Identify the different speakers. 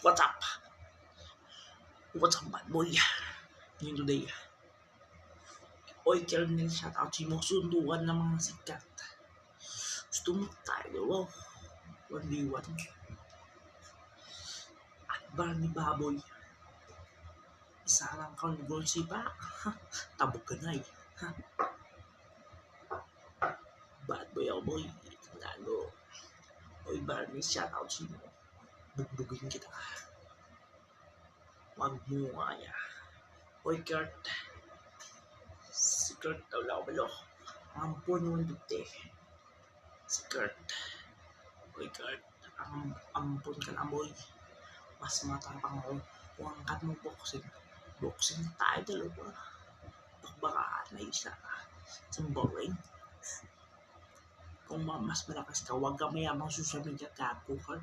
Speaker 1: What's up? What's up, bad boy? Ngayon today, oy, Kernel, shoutout sa mo, sunduan ng mga sikat. Gusto mo tayo, wow. 1v1. At Barney Baboy. Isa lang kang goal si pa. Tabog ka na eh. Bad boy ako boy. Tandaan oy, Barney, shoutout sa mo. Bugbugin kita. Wag mo kaya. Oy, Kurt. Si Kurt daw lang ampun mo dute. Si Kurt. Oy, Kurt. Ampun ka na boy. Mas matapang mo. Kung angkat mo boxing. Boxing tayo dalawa. Bakbakaan na isa. It's boring. Kung mas malakas ka, huwag ka mayamang social media, gago ka.